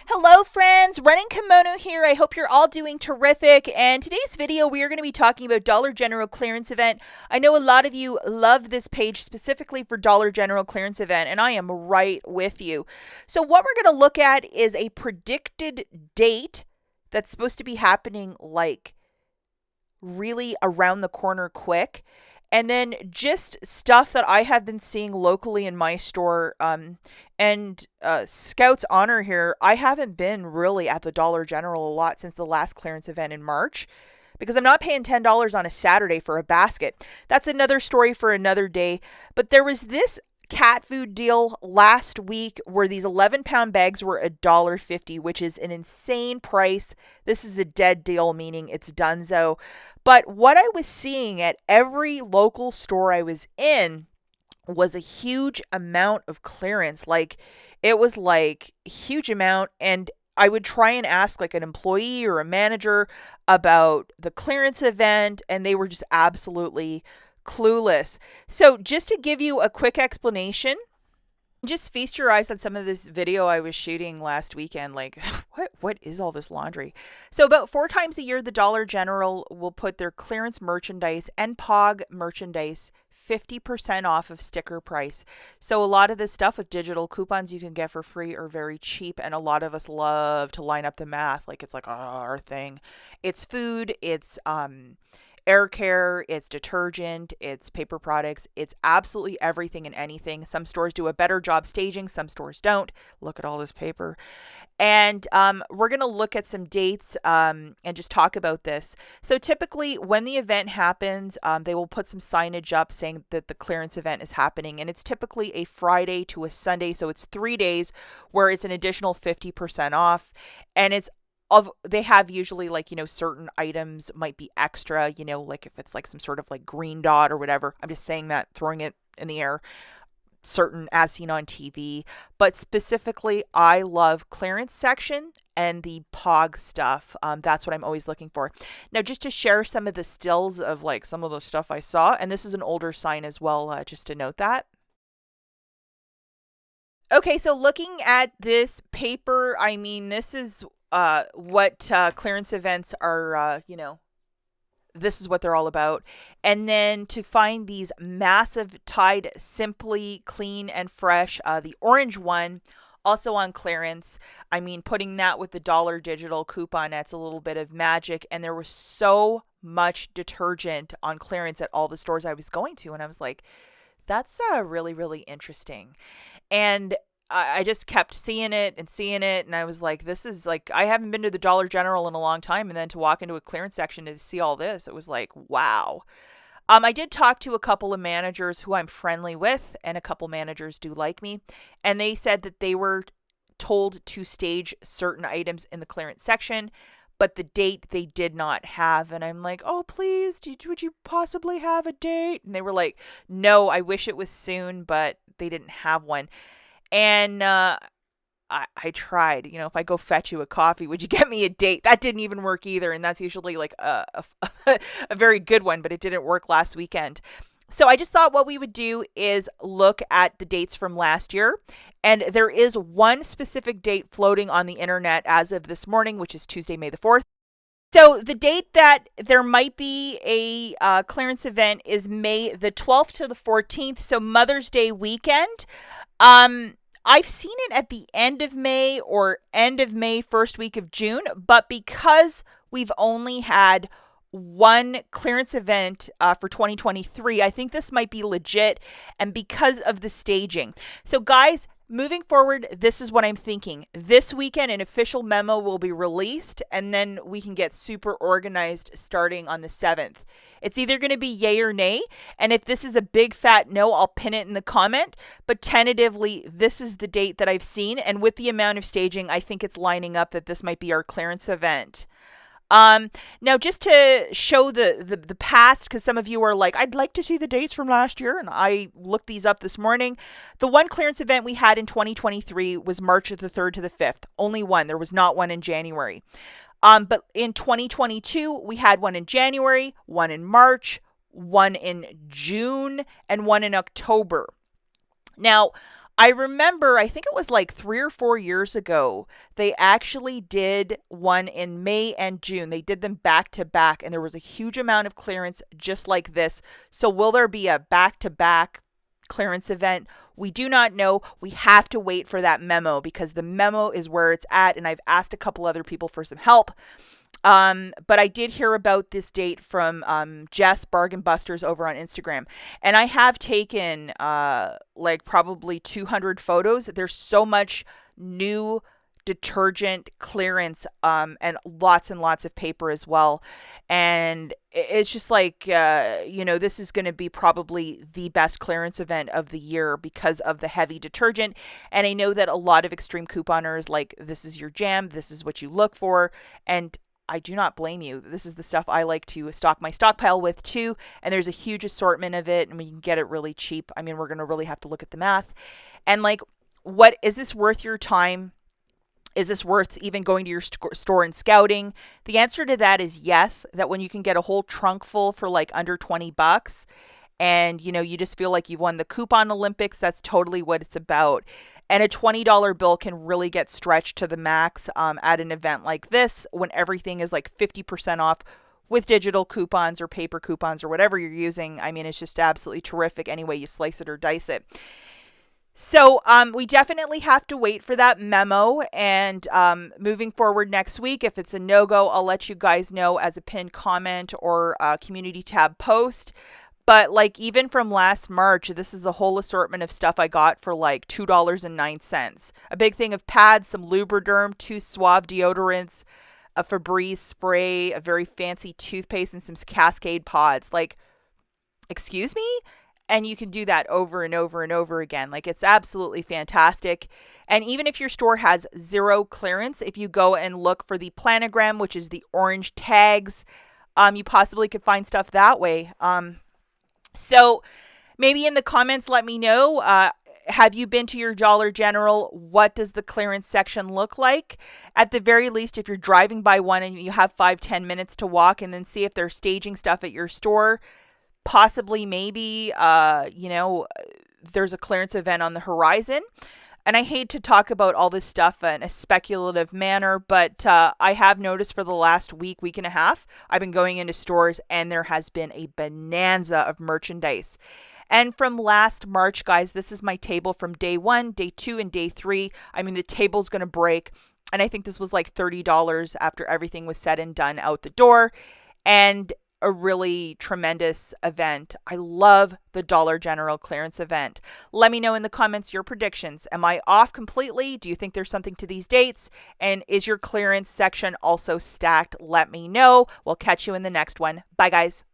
Hello friends, Running Kimono here. I hope you're all doing terrific. And today's video we are going to be talking about Dollar General clearance event. I know a lot of you love this page specifically for Dollar General clearance event, and I am right with you. So what we're going to look at is a predicted date that's supposed to be happening like really around the corner quick. And then just stuff that I have been seeing locally in my store. And Scout's honor here, I haven't been really at the Dollar General a lot since the last clearance event in March because I'm not paying $10 on a Saturday for a basket. That's another story for another day. But there was this cat food deal last week where these 11-pound bags were $1.50, which is an insane price. This is a dead deal, meaning it's donezo. But what I was seeing at every local store I was in was a huge amount of clearance. Like it was like a huge amount, and I would try and ask like an employee or a manager about the clearance event, and they were just absolutely clueless. So just to give you a quick explanation, just feast your eyes on some of this video I was shooting last weekend. Like, what is all this laundry? So about 4 times a year, the Dollar General will put their clearance merchandise and POG merchandise 50% off of sticker price. So a lot of this stuff with digital coupons you can get for free or very cheap, and a lot of us love to line up the math like it's like our thing. It's food, it's air care, it's detergent, it's paper products, it's absolutely everything and anything. Some stores do a better job staging, some stores don't. Look at all this paper. And we're going to look at some dates and just talk about this. So typically when the event happens, they will put some signage up saying that the clearance event is happening. And it's typically a Friday to a Sunday. So it's 3 days where it's an additional 50% off. And they have usually like, certain items might be extra, like if it's like some sort of like green dot or whatever. I'm just saying that, throwing it in the air. Certain as seen on TV, but specifically I love clearance section and the POG stuff. That's what I'm always looking for. Now, just to share some of the stills of like some of the stuff I saw, and this is an older sign as well, just to note that. Okay, so looking at this paper, I mean, this is what clearance events are, this is what they're all about. And then to find these massive Tide Simply Clean and Fresh, the orange one, also on clearance. I mean, putting that with the dollar digital coupon, that's a little bit of magic. And there was so much detergent on clearance at all the stores I was going to. And I was like, that's really, really interesting. And I just kept seeing it, and I was like, this is like, I haven't been to the Dollar General in a long time, and then to walk into a clearance section to see all this, it was like, wow. I did talk to a couple of managers who I'm friendly with, and a couple managers do like me, and they said that they were told to stage certain items in the clearance section, but the date they did not have. And I'm like, oh, please, would you possibly have a date? And they were like, no, I wish it was soon, but they didn't have one. And I tried, if I go fetch you a coffee, would you get me a date? That didn't even work either. And that's usually like a very good one, but it didn't work last weekend. So I just thought what we would do is look at the dates from last year. And there is one specific date floating on the internet as of this morning, which is Tuesday, May the 4th. So the date that there might be a clearance event is May the 12th to the 14th. So Mother's Day weekend. I've seen it at the end of May or end of May, first week of June, but because we've only had one clearance event for 2023, I think this might be legit, and because of the staging. So guys, moving forward, this is what I'm thinking. This weekend, an official memo will be released, and then we can get super organized starting on the 7th. It's either going to be yay or nay, and if this is a big fat no, I'll pin it in the comment, but tentatively, this is the date that I've seen, and with the amount of staging, I think it's lining up that this might be our clearance event. Now just to show the past, because some of you are like, I'd like to see the dates from last year, and I looked these up this morning. The one clearance event we had in 2023 was March the 3rd to the 5th. Only one. There was not one in January. But in 2022, we had one in January, one in March, one in June, and one in October. Now, I remember, I think it was like 3 or 4 years ago, they actually did one in May and June. They did them back to back, and there was a huge amount of clearance just like this. So, will there be a back to back clearance event? We do not know. We have to wait for that memo because the memo is where it's at. And I've asked a couple other people for some help. But I did hear about this date from Jess Bargain Busters over on Instagram, and I have taken like probably 200 photos. There's so much new detergent clearance, and lots of paper as well. And it's just like, this is going to be probably the best clearance event of the year because of the heavy detergent. And I know that a lot of extreme couponers, like, this is your jam, this is what you look for. And I do not blame you. This is the stuff I like to stock my stockpile with too. And there's a huge assortment of it, and we can get it really cheap. I mean, we're going to really have to look at the math. And like, what is this worth your time? Is this worth even going to your store and scouting? The answer to that is yes, that when you can get a whole trunk full for like under 20 bucks, and you just feel like you won the coupon Olympics, that's totally what it's about. And a $20 bill can really get stretched to the max at an event like this when everything is like 50% off with digital coupons or paper coupons or whatever you're using. I mean, it's just absolutely terrific any way you slice it or dice it. So we definitely have to wait for that memo. And moving forward next week, if it's a no-go, I'll let you guys know as a pinned comment or a community tab post. But like, even from last March, this is a whole assortment of stuff I got for like $2.09. A big thing of pads, some Lubriderm, 2 Suave deodorants, a Febreze spray, a very fancy toothpaste, and some Cascade pods. Like, excuse me? And you can do that over and over and over again. Like, it's absolutely fantastic. And even if your store has zero clearance, if you go and look for the planogram, which is the orange tags, you possibly could find stuff that way. So maybe in the comments, let me know, have you been to your Dollar General? What does the clearance section look like? At the very least, if you're driving by one and you have 5-10 minutes to walk and then see if they're staging stuff at your store, possibly maybe, there's a clearance event on the horizon. And I hate to talk about all this stuff in a speculative manner, but I have noticed for the last week and a half, I've been going into stores and there has been a bonanza of merchandise. And from last March, guys, this is my table from day 1, day 2, and day 3. I mean, the table's going to break. And I think this was like $30 after everything was said and done out the door. And a really tremendous event. I love the Dollar General clearance event. Let me know in the comments your predictions. Am I off completely? Do you think there's something to these dates? And is your clearance section also stacked? Let me know. We'll catch you in the next one. Bye, guys.